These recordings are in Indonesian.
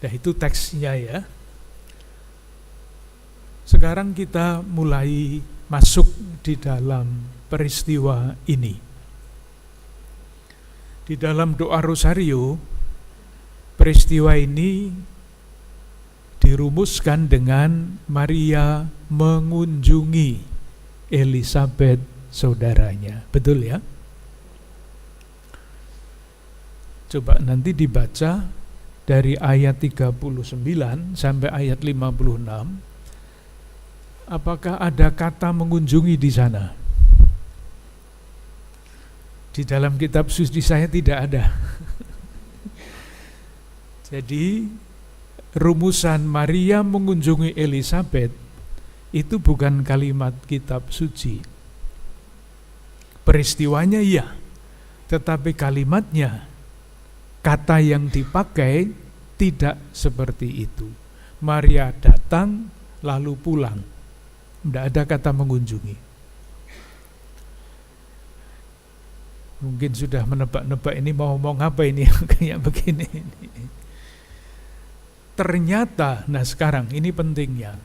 Nah, itu teksnya ya. Sekarang kita mulai masuk di dalam peristiwa ini. Di dalam doa Rosario, peristiwa ini dirumuskan dengan Maria mengunjungi Elisabet saudaranya. Betul ya? Coba nanti dibaca dari ayat 39 sampai ayat 56. Apakah ada kata mengunjungi di sana? Di dalam kitab suci saya tidak ada. Jadi rumusan Maria mengunjungi Elisabet itu bukan kalimat kitab suci. Peristiwanya iya, tetapi kalimatnya, kata yang dipakai tidak seperti itu. Maria datang lalu pulang. Tidak ada kata mengunjungi. Mungkin sudah menebak-nebak ini mau ngomong apa ini kayak begini. Ternyata, nah sekarang ini pentingnya.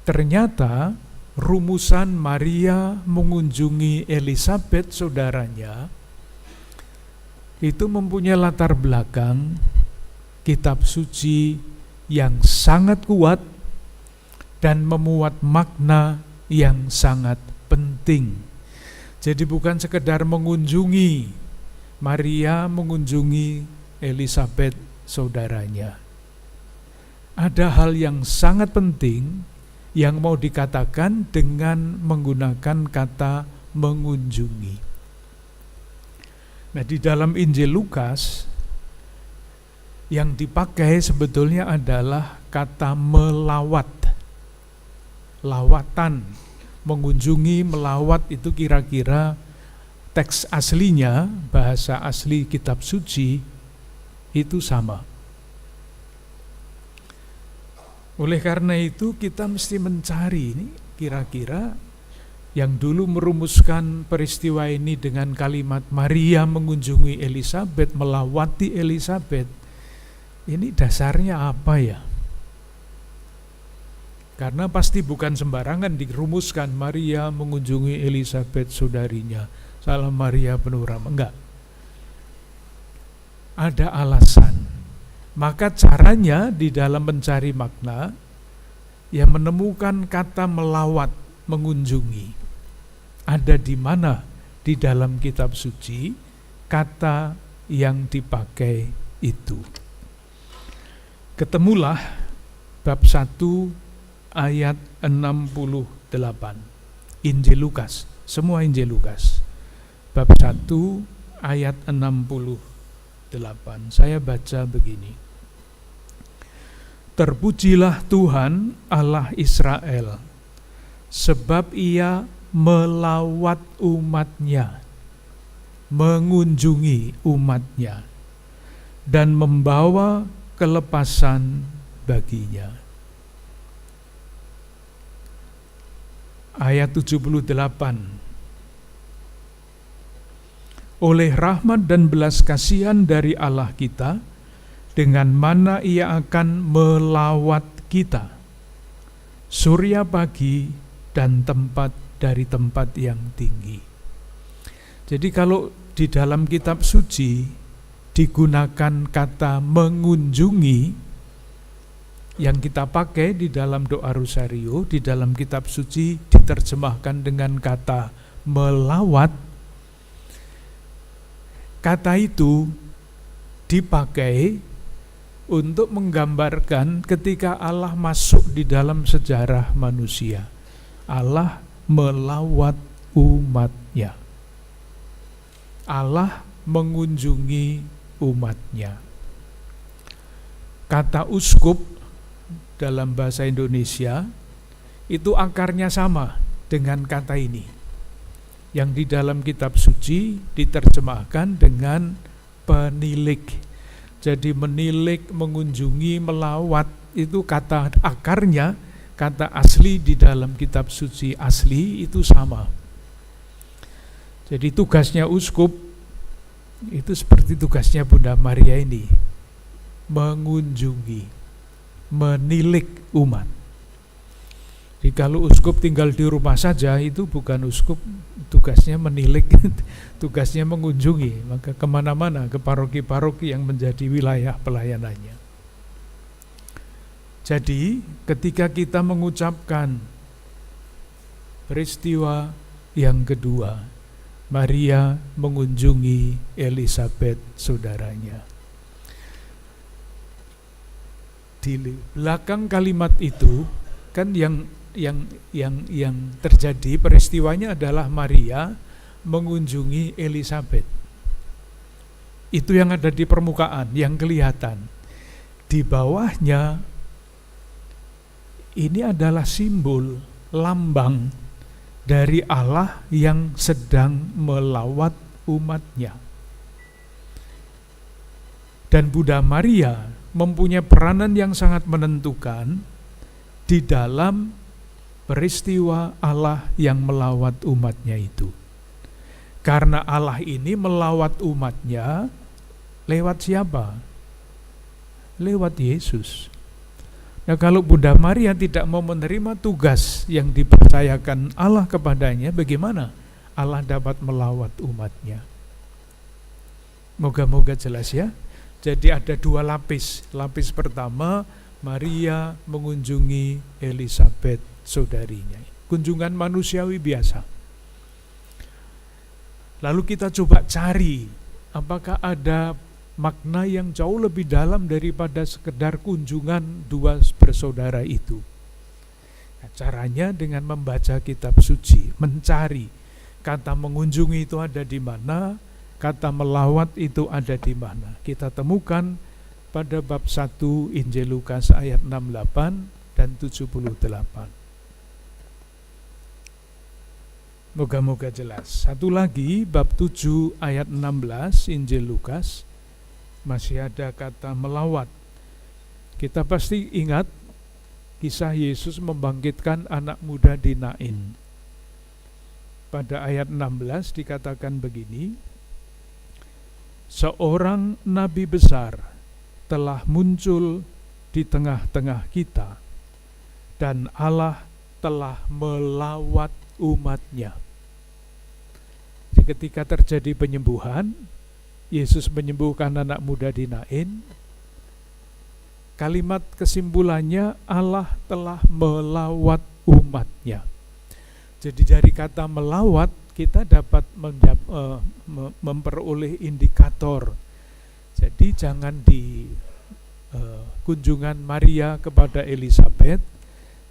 Ternyata rumusan Maria mengunjungi Elisabet saudaranya itu mempunyai latar belakang kitab suci yang sangat kuat dan memuat makna yang sangat penting. Jadi bukan sekedar mengunjungi, Maria mengunjungi Elisabet saudaranya. Ada hal yang sangat penting yang mau dikatakan dengan menggunakan kata mengunjungi. Nah, di dalam Injil Lukas yang dipakai sebetulnya adalah kata melawat. Lawatan, mengunjungi, melawat itu kira-kira teks aslinya, bahasa asli kitab suci itu sama. Oleh karena itu kita mesti mencari ini kira-kira yang dulu merumuskan peristiwa ini dengan kalimat Maria mengunjungi Elisabet, melawati Elisabet. Ini dasarnya apa ya? Karena pasti bukan sembarangan dirumuskan Maria mengunjungi Elisabet saudarinya. Salam Maria penuh rahmat. Enggak. Ada alasan. Maka caranya di dalam mencari makna ya menemukan kata melawat, mengunjungi. Ada di mana di dalam kitab suci kata yang dipakai itu. Ketemulah bab 1 ayat 68 Injil Lukas, semua Injil Lukas bab 1 ayat 68. Saya baca begini. Terpujilah Tuhan Allah Israel, sebab Ia melawat umat-Nya, mengunjungi umat-Nya, dan membawa kelepasan baginya. Ayat 78. Oleh rahmat dan belas kasihan dari Allah kita, dengan mana Ia akan melawat kita, surya pagi dan tempat dari tempat yang tinggi. Jadi kalau di dalam kitab suci digunakan kata mengunjungi, yang kita pakai di dalam doa Rosario, di dalam kitab suci diterjemahkan dengan kata melawat. Kata itu dipakai untuk menggambarkan ketika Allah masuk di dalam sejarah manusia. Allah melawat umat-Nya. Allah mengunjungi umat-Nya. Kata uskup dalam bahasa Indonesia itu akarnya sama dengan kata ini, yang di dalam kitab suci diterjemahkan dengan penilik. Jadi menilik, mengunjungi, melawat itu kata akarnya, kata asli di dalam kitab suci asli itu sama. Jadi tugasnya uskup itu seperti tugasnya Bunda Maria ini, mengunjungi, menilik umat. Jadi kalau uskup tinggal di rumah saja, itu bukan uskup, tugasnya menilik, tugasnya mengunjungi, maka kemana-mana, ke paroki-paroki yang menjadi wilayah pelayanannya. Jadi ketika kita mengucapkan peristiwa yang kedua, Maria mengunjungi Elisabet saudaranya. Di belakang kalimat itu kan yang terjadi peristiwanya adalah Maria mengunjungi Elisabet. Itu yang ada di permukaan, yang kelihatan. Di bawahnya ini adalah simbol, lambang dari Allah yang sedang melawat umatnya. Dan Bunda Maria mempunyai peranan yang sangat menentukan di dalam peristiwa Allah yang melawat umatnya itu. Karena Allah ini melawat umatnya lewat siapa? Lewat Yesus. Nah, kalau Bunda Maria tidak mau menerima tugas yang dipercayakan Allah kepadanya, bagaimana Allah dapat melawat umatnya? Moga-moga jelas ya. Jadi ada dua lapis. Lapis pertama, Maria mengunjungi Elisabet saudarinya. Kunjungan manusiawi biasa. Lalu kita coba cari apakah ada makna yang jauh lebih dalam daripada sekedar kunjungan dua bersaudara itu. Nah, caranya dengan membaca kitab suci, mencari kata mengunjungi itu ada di mana, kata melawat itu ada di mana. Kita temukan pada bab 1 Injil Lukas ayat 68 dan 78. Moga-moga jelas. Satu lagi bab 7 ayat 16 Injil Lukas. Masih ada kata melawat. Kita pasti ingat kisah Yesus membangkitkan anak muda di Nain. Pada ayat 16 dikatakan begini, seorang nabi besar telah muncul di tengah-tengah kita, dan Allah telah melawat umatnya. Jadi ketika terjadi penyembuhan, Yesus menyembuhkan anak muda di Nain. Kalimat kesimpulannya Allah telah melawat umatnya. Jadi dari kata melawat kita dapat memperoleh indikator. Jadi jangan di kunjungan Maria kepada Elisabet,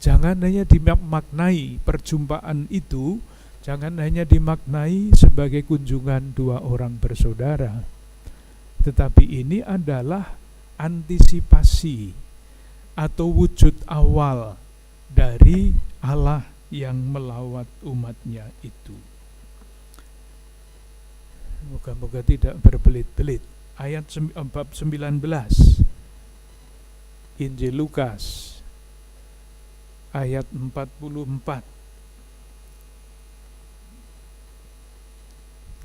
jangan hanya dimaknai perjumpaan itu, jangan hanya dimaknai sebagai kunjungan dua orang bersaudara, tetapi ini adalah antisipasi atau wujud awal dari Allah yang melawat umatnya itu. Moga-moga tidak berbelit-belit. Ayat bab 19 Injil Lukas ayat 44.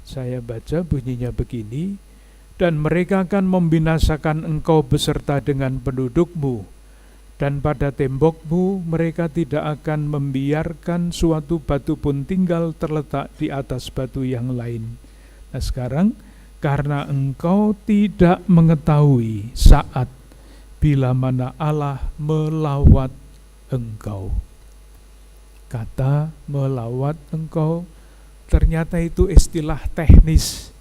Saya baca bunyinya begini, dan mereka akan membinasakan engkau beserta dengan pendudukmu, dan pada tembokmu mereka tidak akan membiarkan suatu batu pun tinggal terletak di atas batu yang lain. Nah sekarang, karena engkau tidak mengetahui saat bila mana Allah melawat engkau. Kata melawat engkau ternyata itu istilah teknis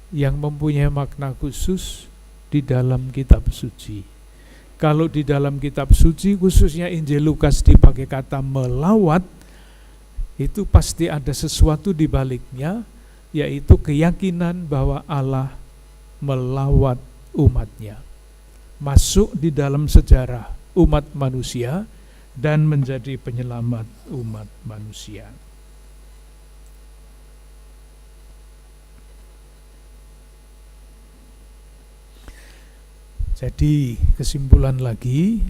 yang mempunyai makna khusus di dalam kitab suci. Kalau di dalam kitab suci, khususnya Injil Lukas dipakai kata melawat, itu pasti ada sesuatu di baliknya, yaitu keyakinan bahwa Allah melawat umatnya, masuk di dalam sejarah umat manusia dan menjadi penyelamat umat manusia. Jadi kesimpulan lagi,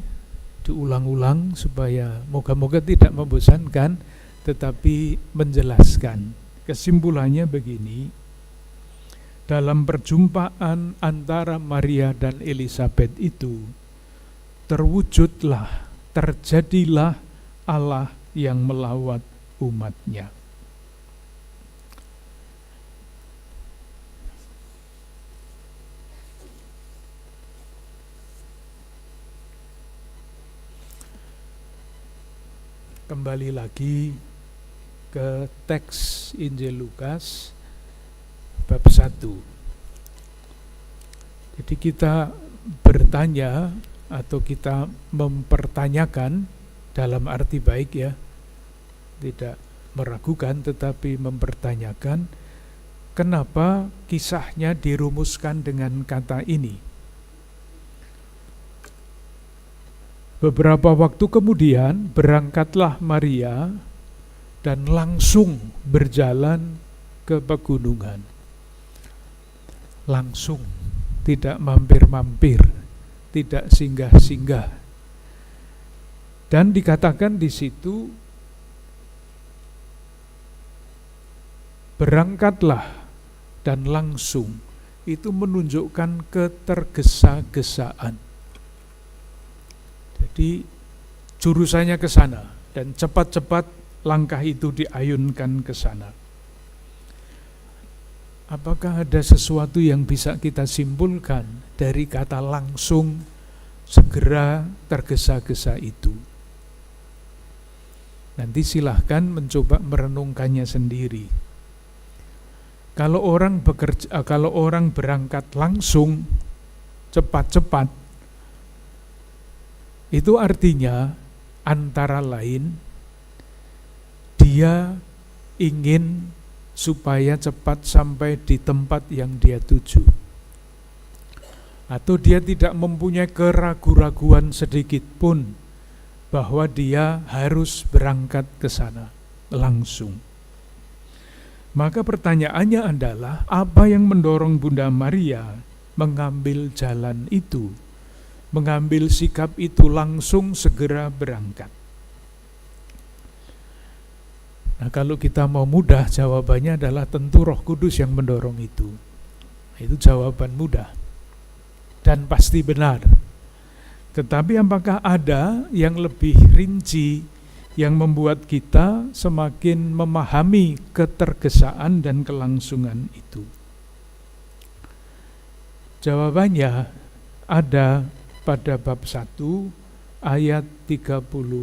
diulang-ulang supaya moga-moga tidak membosankan, tetapi menjelaskan. Kesimpulannya begini, dalam perjumpaan antara Maria dan Elisabet itu, terjadilah Allah yang melawat umatnya. Kembali lagi ke teks Injil Lukas bab 1. Jadi kita bertanya atau kita mempertanyakan dalam arti baik ya, tidak meragukan tetapi mempertanyakan kenapa kisahnya dirumuskan dengan kata ini. Beberapa waktu kemudian berangkatlah Maria dan langsung berjalan ke pegunungan. Langsung, tidak mampir-mampir, tidak singgah-singgah. Dan dikatakan di situ, berangkatlah dan langsung, itu menunjukkan ketergesa-gesaan. Jadi jurusannya ke sana dan cepat-cepat langkah itu diayunkan ke sana. Apakah ada sesuatu yang bisa kita simpulkan dari kata langsung, segera, tergesa-gesa itu? Nanti silahkan mencoba merenungkannya sendiri. Kalau orang berangkat langsung, cepat-cepat, itu artinya antara lain dia ingin supaya cepat sampai di tempat yang dia tuju. Atau dia tidak mempunyai keraguan-raguan sedikit pun bahwa dia harus berangkat ke sana langsung. Maka pertanyaannya adalah, apa yang mendorong Bunda Maria mengambil jalan itu? Mengambil sikap itu langsung segera berangkat. Nah, kalau kita mau mudah, jawabannya adalah tentu Roh Kudus yang mendorong itu. Itu jawaban mudah dan pasti benar. Tetapi apakah ada yang lebih rinci yang membuat kita semakin memahami ketergesaan dan kelangsungan itu? Jawabannya ada pada bab 1 ayat 36.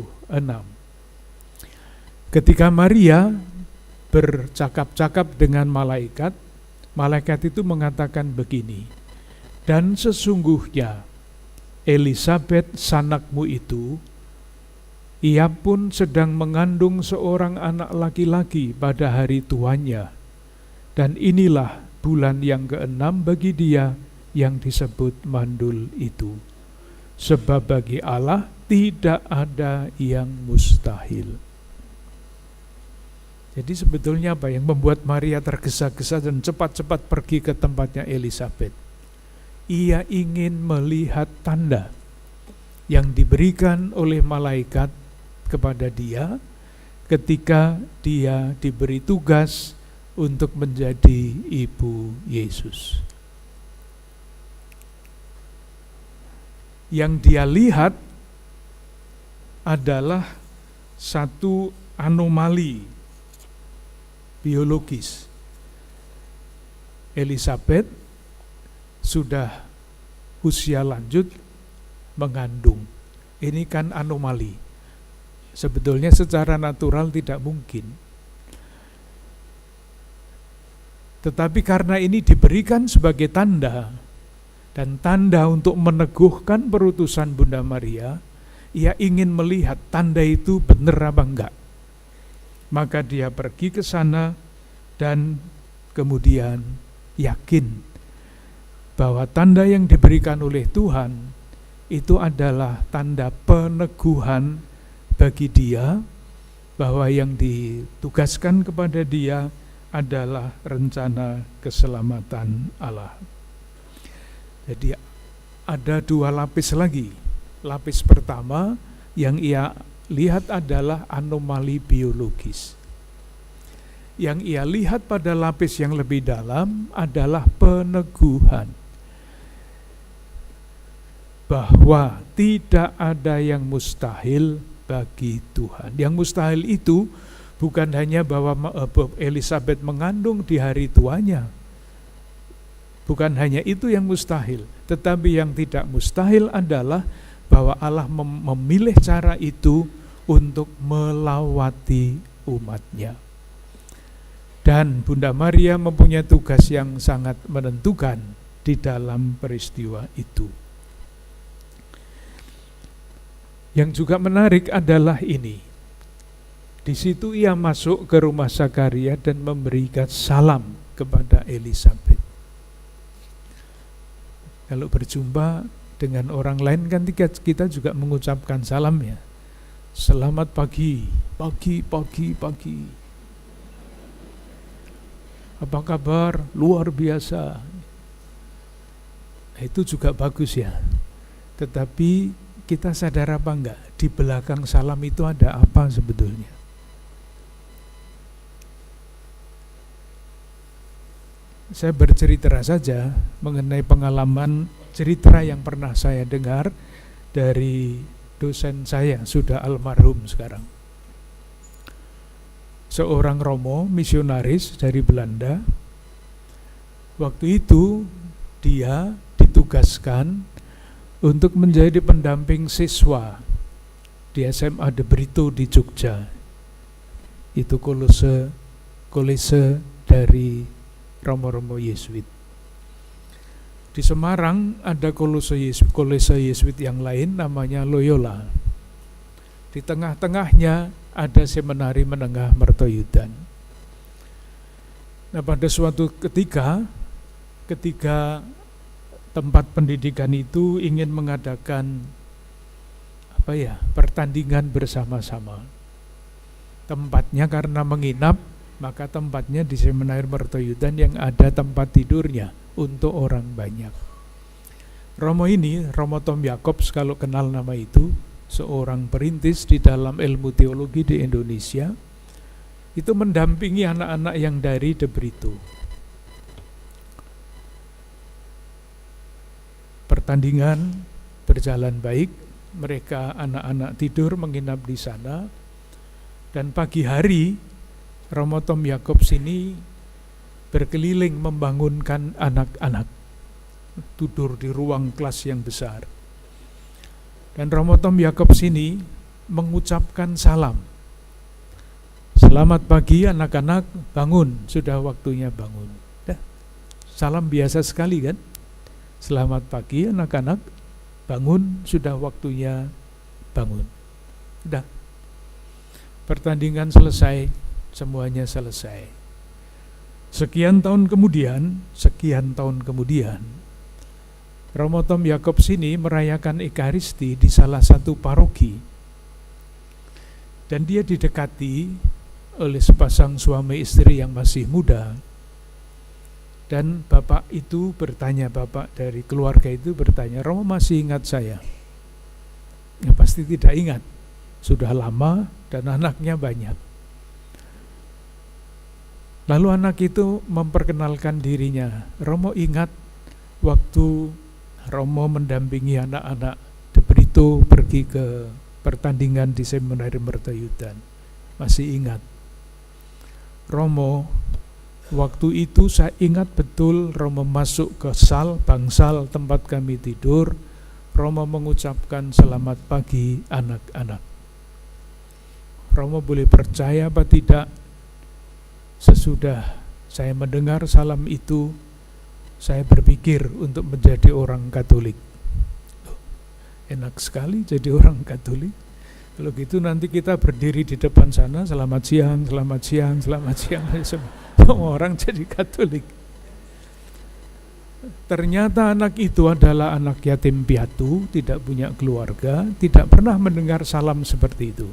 Ketika Maria bercakap-cakap dengan malaikat, malaikat itu mengatakan begini, "Dan sesungguhnya Elisabet sanakmu itu, ia pun sedang mengandung seorang anak laki-laki pada hari tuanya, dan inilah bulan yang ke-6 bagi dia yang disebut mandul itu. Sebab bagi Allah tidak ada yang mustahil." Jadi sebetulnya apa yang membuat Maria tergesa-gesa dan cepat-cepat pergi ke tempatnya Elisabet? Ia ingin melihat tanda yang diberikan oleh malaikat kepada dia ketika dia diberi tugas untuk menjadi ibu Yesus. Yang dia lihat adalah satu anomali biologis. Elisabet sudah usia lanjut mengandung. Ini kan anomali. Sebetulnya secara natural tidak mungkin. Tetapi karena ini diberikan sebagai tanda, dan tanda untuk meneguhkan perutusan Bunda Maria, ia ingin melihat tanda itu benar apa enggak. Maka dia pergi ke sana dan kemudian yakin bahwa tanda yang diberikan oleh Tuhan itu adalah tanda peneguhan bagi dia, bahwa yang ditugaskan kepada dia adalah rencana keselamatan Allah. Jadi ada dua lapis lagi. Lapis pertama yang ia lihat adalah anomali biologis. yang ia lihat pada lapis yang lebih dalam adalah peneguhan bahwa tidak ada yang mustahil bagi Tuhan. Yang mustahil itu bukan hanya bahwa Elisabeth mengandung di hari tuanya. Bukan hanya itu yang mustahil, tetapi yang tidak mustahil adalah bahwa Allah memilih cara itu untuk melawati umatnya. Dan Bunda Maria mempunyai tugas yang sangat menentukan di dalam peristiwa itu. Yang juga menarik adalah ini. Di situ ia masuk ke rumah Zakaria dan memberikan salam kepada Elisabeth. Kalau berjumpa dengan orang lain kan kita juga mengucapkan salam ya. Selamat pagi, pagi. Apa kabar? Luar biasa. Itu juga bagus ya. Tetapi kita sadar apa enggak? Di belakang salam itu ada apa sebetulnya? Saya bercerita saja mengenai pengalaman cerita yang pernah saya dengar dari dosen saya, sudah almarhum sekarang. Seorang Romo, misionaris dari Belanda. Waktu itu dia ditugaskan untuk menjadi pendamping siswa di SMA De Brito di Jogja. Itu kolese dari Romo-Romo Yesuit. Di Semarang ada kolese Yesuit yang lain namanya Loyola. Di tengah-tengahnya ada seminari menengah Mertoyudan. Nah, pada suatu ketika tempat pendidikan itu ingin mengadakan pertandingan bersama-sama. Tempatnya karena menginap, maka tempatnya di seminari Mertoyudan yang ada tempat tidurnya untuk orang banyak. Romo ini, Romo Tom Jacobs, kalau kenal nama itu, seorang perintis di dalam ilmu teologi di Indonesia, itu mendampingi anak-anak yang dari De Brito. Pertandingan berjalan baik, mereka anak-anak tidur menginap di sana, dan pagi hari Romo Tom Jacobs ini berkeliling membangunkan anak-anak tidur di ruang kelas yang besar. Dan Romo Tom Jacobs ini mengucapkan salam. Selamat pagi anak-anak, bangun, sudah waktunya bangun. Salam biasa sekali kan? Selamat pagi anak-anak, bangun, sudah waktunya bangun. Sudah. Pertandingan selesai, semuanya selesai. Sekian tahun kemudian, Romo Tom Jacobs ini merayakan Ekaristi di salah satu paroki. Dan dia didekati oleh sepasang suami istri yang masih muda. Dan bapak dari keluarga itu bertanya, Romo masih ingat saya? Ya pasti tidak ingat. Sudah lama dan anaknya banyak. Lalu anak itu memperkenalkan dirinya. Romo ingat waktu Romo mendampingi anak-anak De Brito pergi ke pertandingan di seminari Mertoyudan. Masih ingat. Romo, waktu itu saya ingat betul Romo masuk ke bangsal tempat kami tidur. Romo mengucapkan selamat pagi anak-anak. Romo boleh percaya apa tidak? Sesudah saya mendengar salam itu, saya berpikir untuk menjadi orang Katolik. Enak sekali jadi orang Katolik. Kalau gitu nanti kita berdiri di depan sana, selamat siang. Semua orang jadi Katolik. Ternyata anak itu adalah anak yatim piatu, tidak punya keluarga, tidak pernah mendengar salam seperti itu.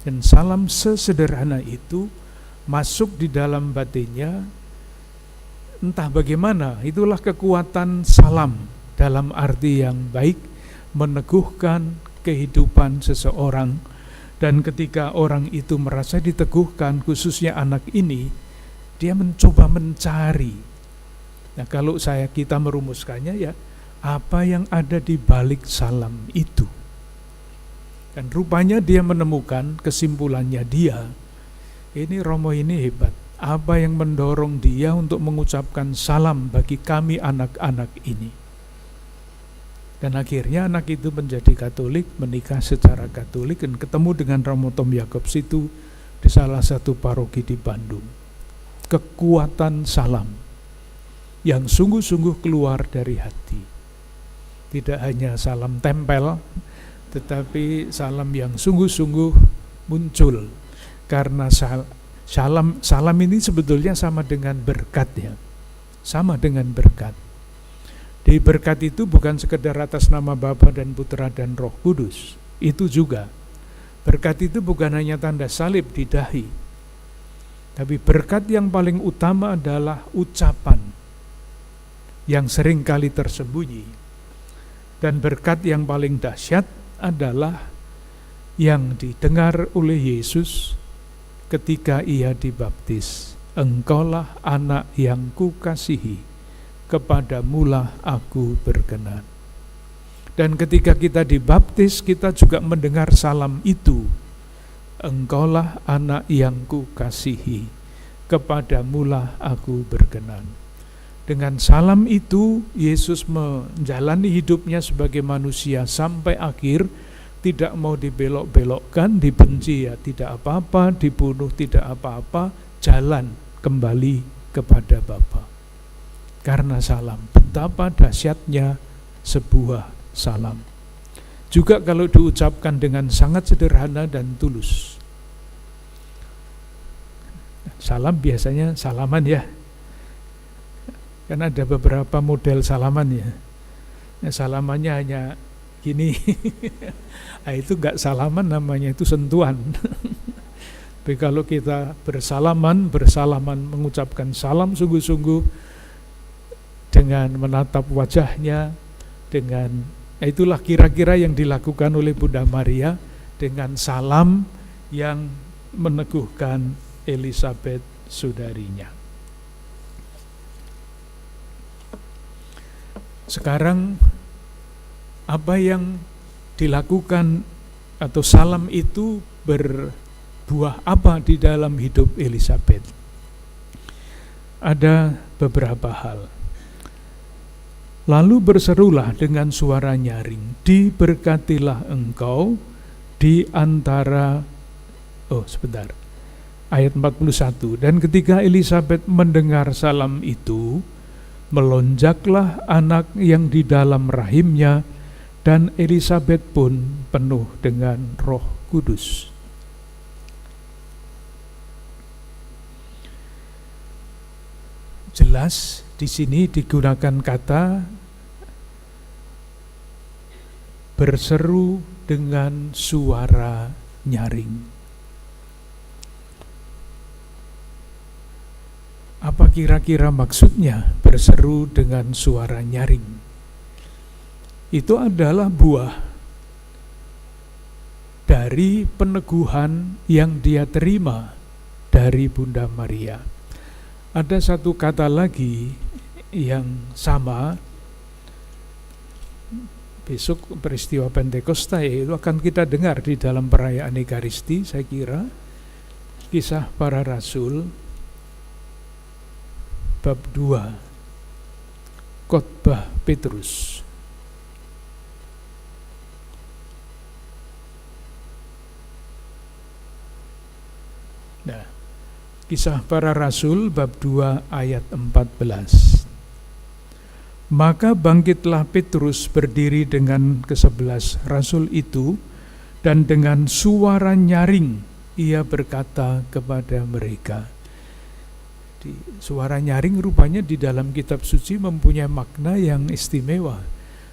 Dan salam sesederhana itu masuk di dalam batinnya, entah bagaimana, itulah kekuatan salam dalam arti yang baik, meneguhkan kehidupan seseorang Dan ketika orang itu merasa diteguhkan, khususnya anak ini, dia mencoba mencari. Nah, kalau kita merumuskannya ya, apa yang ada di balik salam itu. Dan rupanya dia menemukan kesimpulannya dia, ini Romo ini hebat. Apa yang mendorong dia untuk mengucapkan salam bagi kami anak-anak ini. Dan akhirnya anak itu menjadi Katolik, menikah secara Katolik, dan ketemu dengan Romo Tom Jacobs itu di salah satu paroki di Bandung. Kekuatan salam yang sungguh-sungguh keluar dari hati. Tidak hanya salam tempel, tetapi salam yang sungguh-sungguh muncul. Karena salam ini sebetulnya sama dengan berkat ya. Sama dengan berkat. Di berkat itu bukan sekedar atas nama Bapa dan Putra dan Roh Kudus. Itu juga. Berkat itu bukan hanya tanda salib di dahi. Tapi berkat yang paling utama adalah ucapan yang seringkali tersembunyi. Dan berkat yang paling dahsyat adalah yang didengar oleh Yesus ketika ia dibaptis. Engkaulah anak yang kukasihi, kepadamulah aku berkenan. Dan ketika kita dibaptis, kita juga mendengar salam itu. Engkaulah anak yang kukasihi, kepadamulah aku berkenan. Dengan salam itu, Yesus menjalani hidupnya sebagai manusia sampai akhir, tidak mau dibelok-belokkan, dibenci ya tidak apa-apa, dibunuh tidak apa-apa, jalan kembali kepada Bapa. Karena salam, betapa dahsyatnya sebuah salam. Juga kalau diucapkan dengan sangat sederhana dan tulus. Salam biasanya salaman ya. Kan ada beberapa model salaman ya. Salamannya hanya gini. Nah, itu enggak salaman namanya, itu sentuhan. Tapi kalau kita bersalaman mengucapkan salam sungguh-sungguh, dengan menatap wajahnya, itulah kira-kira yang dilakukan oleh Bunda Maria dengan salam yang meneguhkan Elizabeth saudarinya. Sekarang apa yang dilakukan atau salam itu berbuah apa di dalam hidup Elizabeth? Ada beberapa hal. Lalu berserulah dengan suara nyaring, diberkatilah engkau di antara, ayat 41, dan ketika Elizabeth mendengar salam itu, melonjaklah anak yang di dalam rahimnya, dan Elizabeth pun penuh dengan Roh Kudus. Jelas di sini digunakan kata berseru dengan suara nyaring. Apa kira-kira maksudnya berseru dengan suara nyaring? Itu adalah buah dari peneguhan yang dia terima dari Bunda Maria. Ada satu kata lagi yang sama, besok peristiwa Pentakosta, itu akan kita dengar di dalam perayaan Ekaristi, saya kira. Kisah Para Rasul bab 2, khotbah Petrus. Nah, Kisah Para Rasul bab 2 ayat 14. Maka bangkitlah Petrus berdiri dengan ke-11 rasul itu, dan dengan suara nyaring ia berkata kepada mereka. Suara nyaring rupanya di dalam kitab suci mempunyai makna yang istimewa.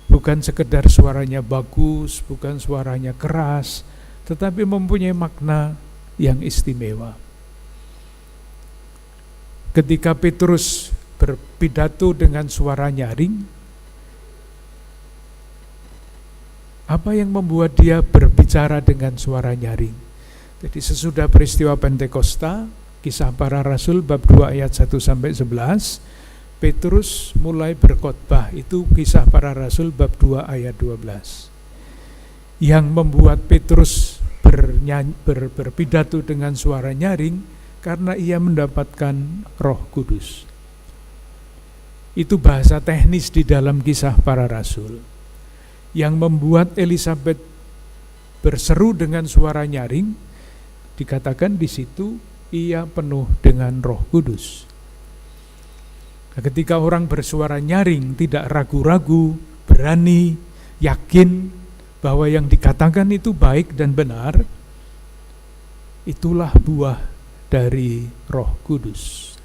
Bukan sekedar suaranya bagus, bukan suaranya keras, tetapi mempunyai makna yang istimewa. Ketika Petrus berpidato dengan suara nyaring, apa yang membuat dia berbicara dengan suara nyaring? Jadi sesudah peristiwa Pentakosta, Kisah Para Rasul bab 2 ayat 1-11, Petrus mulai berkhotbah. Itu Kisah Para Rasul bab 2 ayat 12. Yang membuat Petrus berpidato dengan suara nyaring karena ia mendapatkan Roh Kudus. Itu bahasa teknis di dalam Kisah Para Rasul. Yang membuat Elisabet berseru dengan suara nyaring, dikatakan di situ ia penuh dengan Roh Kudus. Nah, ketika orang bersuara nyaring, tidak ragu-ragu, berani, yakin bahwa yang dikatakan itu baik dan benar, itulah buah dari Roh Kudus.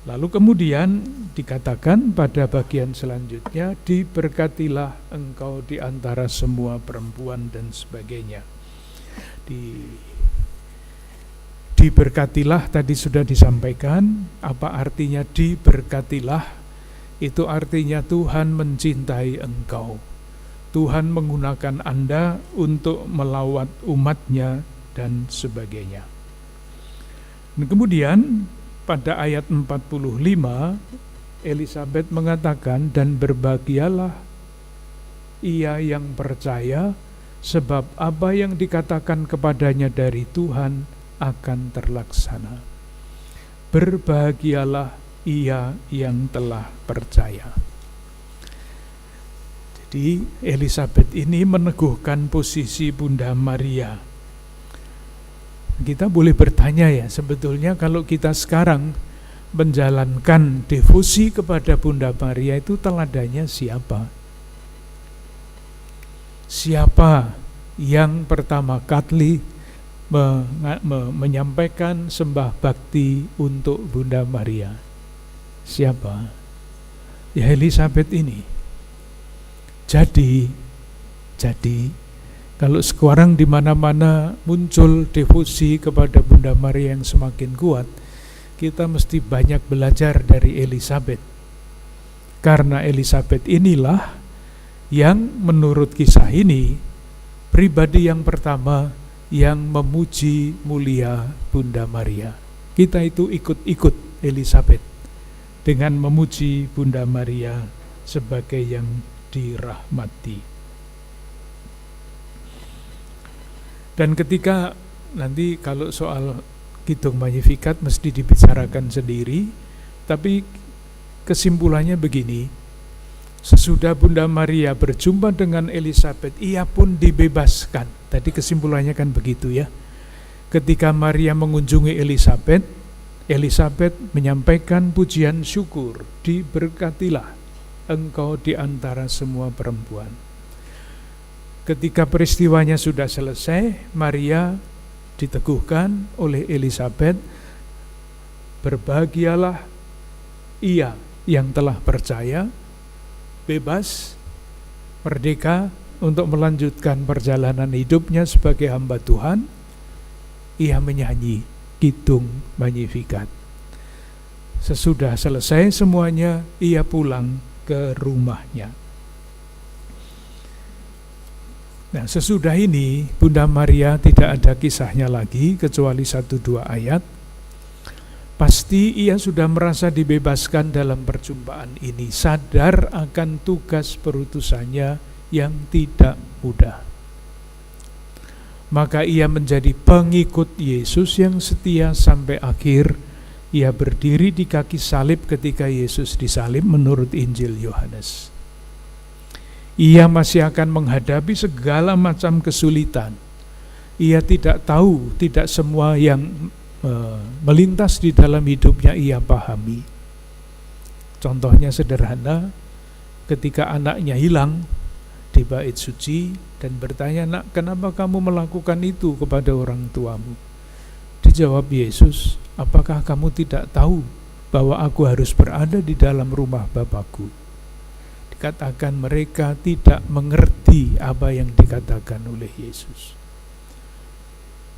Lalu kemudian dikatakan pada bagian selanjutnya, diberkatilah engkau di antara semua perempuan dan sebagainya. Diberkatilah tadi sudah disampaikan. Apa artinya diberkatilah? Itu artinya Tuhan mencintai engkau. Tuhan menggunakan Anda untuk melawat umatnya dan sebagainya. Dan kemudian pada ayat 45 Elisabet mengatakan, dan berbahagialah ia yang percaya, sebab apa yang dikatakan kepadanya dari Tuhan akan terlaksana. Berbahagialah ia yang telah percaya. Jadi Elisabet ini meneguhkan posisi Bunda Maria. Kita boleh bertanya ya, sebetulnya kalau kita sekarang menjalankan devosi kepada Bunda Maria itu teladannya siapa? Siapa yang pertama kali menyampaikan sembah bakti untuk Bunda Maria? Siapa? Ya Elisabet ini. Jadi kalau sekarang di mana-mana muncul devosi kepada Bunda Maria yang semakin kuat, kita mesti banyak belajar dari Elisabet. Karena Elisabet inilah yang menurut kisah ini pribadi yang pertama yang memuji mulia Bunda Maria. Kita itu ikut-ikut Elisabet dengan memuji Bunda Maria sebagai yang dirahmati. Dan ketika nanti kalau soal Kidung Magnificat mesti dibicarakan sendiri, tapi kesimpulannya begini, sesudah Bunda Maria berjumpa dengan Elisabet, ia pun dibebaskan. Tadi kesimpulannya kan begitu ya. Ketika Maria mengunjungi Elisabet, Elisabet menyampaikan pujian syukur, diberkatilah engkau di antara semua perempuan. Ketika peristiwanya sudah selesai, Maria diteguhkan oleh Elisabet, berbahagialah ia yang telah percaya, bebas, merdeka untuk melanjutkan perjalanan hidupnya sebagai hamba Tuhan. Ia menyanyi Kidung Magnificat. Sesudah selesai semuanya, ia pulang ke rumahnya. Nah, sesudah ini Bunda Maria tidak ada kisahnya lagi kecuali 1-2 ayat. Pasti ia sudah merasa dibebaskan dalam perjumpaan ini, sadar akan tugas perutusannya yang tidak mudah. Maka ia menjadi pengikut Yesus yang setia sampai akhir. Ia berdiri di kaki salib ketika Yesus disalib menurut Injil Yohanes. Ia masih akan menghadapi segala macam kesulitan. Ia tidak tahu, tidak semua yang melintas di dalam hidupnya ia pahami. Contohnya sederhana, ketika anaknya hilang di bait suci dan bertanya, "Nak, kenapa kamu melakukan itu kepada orang tuamu?" Dijawab Yesus, "Apakah kamu tidak tahu bahwa aku harus berada di dalam rumah Bapakku?" Dikatakan mereka tidak mengerti apa yang dikatakan oleh Yesus.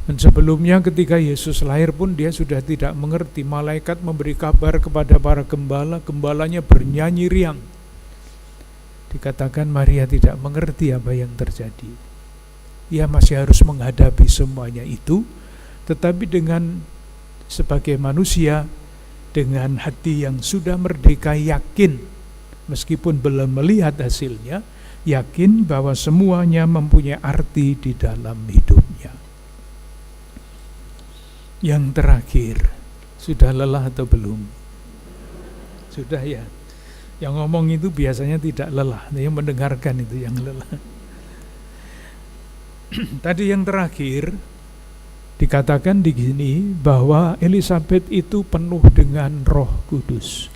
Dan sebelumnya ketika Yesus lahir pun dia sudah tidak mengerti. Malaikat memberi kabar kepada para gembala, gembalanya bernyanyi riang. Dikatakan Maria tidak mengerti apa yang terjadi. ia masih harus menghadapi semuanya itu, tetapi dengan sebagai manusia dengan hati yang sudah merdeka, yakin meskipun belum melihat hasilnya, yakin bahwa semuanya mempunyai arti di dalam hidupnya. Yang terakhir, sudah lelah atau belum? Sudah ya. Yang ngomong itu biasanya tidak lelah, yang mendengarkan itu yang lelah. Tadi yang terakhir dikatakan di sini bahwa Elizabeth itu penuh dengan Roh Kudus.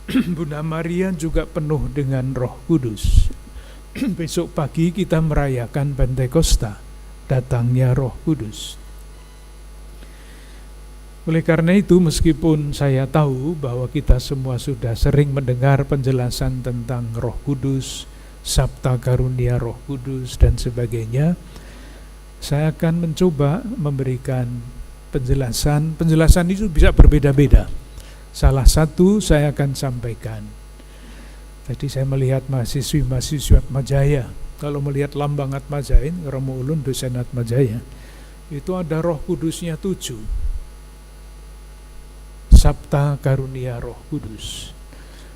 Bunda Maria juga penuh dengan Roh Kudus. Besok pagi kita merayakan Pentakosta, datangnya Roh Kudus. Oleh karena itu, meskipun saya tahu bahwa kita semua sudah sering mendengar penjelasan tentang Roh Kudus, Sabta Karunia Roh Kudus dan sebagainya, saya akan mencoba memberikan penjelasan. Penjelasan itu bisa berbeda-beda. Salah satu saya akan sampaikan. Tadi saya melihat mahasiswi Atmajaya. Kalau melihat lambang Atmajaya, Romo Ulun dosen Atmajaya, itu ada Roh Kudusnya 7. Sabta Karunia Roh Kudus.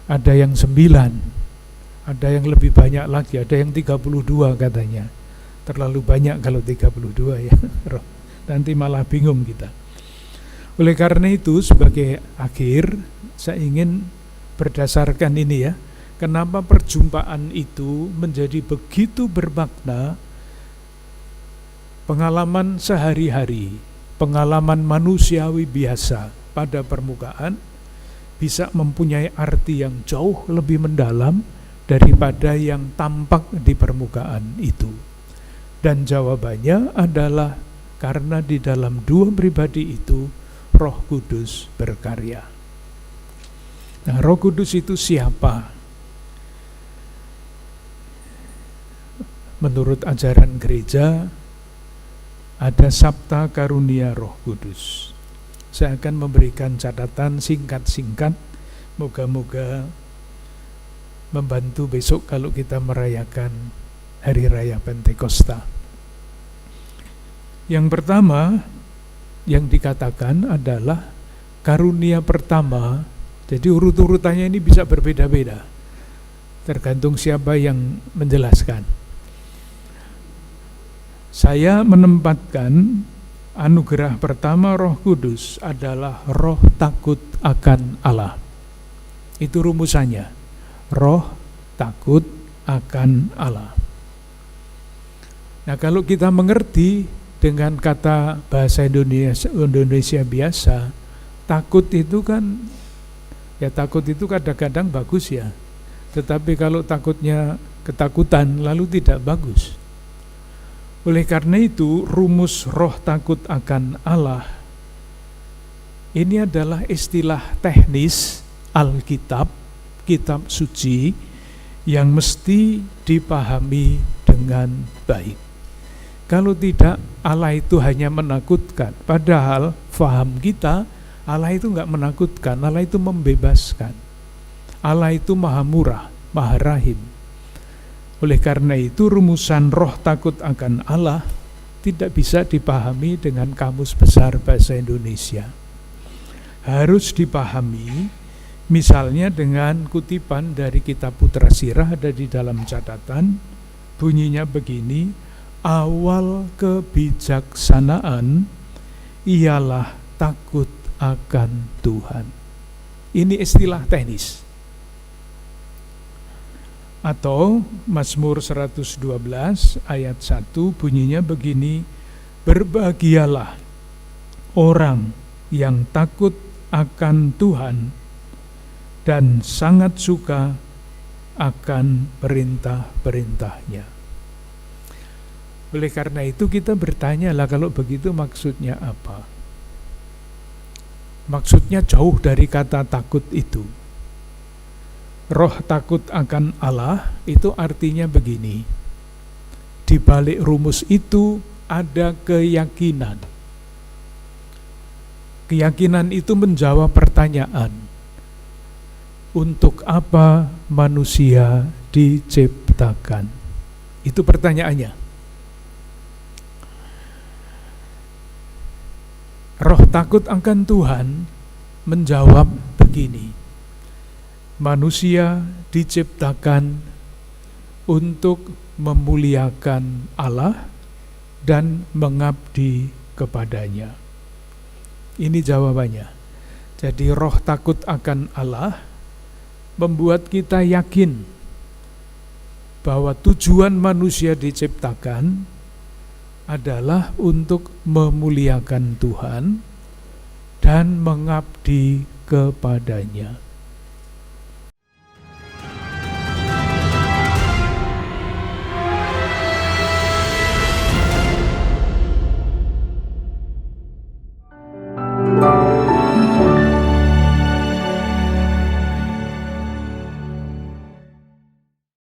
Ada yang 9, ada yang lebih banyak lagi, ada yang 32 katanya. Terlalu banyak kalau 32 ya. Nanti malah bingung kita. Oleh karena itu, sebagai akhir, saya ingin berdasarkan ini ya, kenapa perjumpaan itu menjadi begitu bermakna, pengalaman sehari-hari, pengalaman manusiawi biasa pada permukaan bisa mempunyai arti yang jauh lebih mendalam daripada yang tampak di permukaan itu. Dan jawabannya adalah karena di dalam dua pribadi itu Roh Kudus berkarya. Nah, Roh Kudus itu siapa? Menurut ajaran gereja, ada Sabta Karunia Roh Kudus. Saya akan memberikan catatan singkat-singkat, moga-moga membantu besok kalau kita merayakan Hari Raya Pentakosta. Yang pertama yang dikatakan adalah karunia pertama. Jadi urut-urutannya ini bisa berbeda-beda, tergantung siapa yang menjelaskan. Saya menempatkan anugerah pertama Roh Kudus adalah roh takut akan Allah. Itu rumusannya, roh takut akan Allah. Nah, kalau kita mengerti dengan kata bahasa Indonesia biasa, takut itu kan, ya takut itu kadang-kadang bagus ya, tetapi kalau takutnya ketakutan lalu tidak bagus. Oleh karena itu, rumus roh takut akan Allah ini adalah istilah teknis Alkitab, kitab suci, yang mesti dipahami dengan baik. Kalau tidak, Allah itu hanya menakutkan. Padahal faham kita, Allah itu enggak menakutkan, Allah itu membebaskan. Allah itu maha murah, maha rahim. Oleh karena itu, rumusan roh takut akan Allah tidak bisa dipahami dengan kamus besar bahasa Indonesia. Harus dipahami misalnya dengan kutipan dari kitab Putra Sirah, ada di dalam catatan, bunyinya begini, awal kebijaksanaan ialah takut akan Tuhan. Ini istilah teknis. Atau Mazmur 112 ayat 1 bunyinya begini, berbahagialah orang yang takut akan Tuhan dan sangat suka akan perintah-perintahnya. Oleh karena itu kita bertanya, lah kalau begitu maksudnya apa? Maksudnya jauh dari kata takut itu. Roh takut akan Allah itu artinya begini, di balik rumus itu ada keyakinan. Keyakinan itu menjawab pertanyaan, untuk apa manusia diciptakan? Itu pertanyaannya. takut akan Tuhan menjawab begini: manusia diciptakan untuk memuliakan Allah dan mengabdi kepadanya. Ini jawabannya. Jadi roh takut akan Allah membuat kita yakin bahwa tujuan manusia diciptakan adalah untuk memuliakan Tuhan dan mengabdi kepadanya.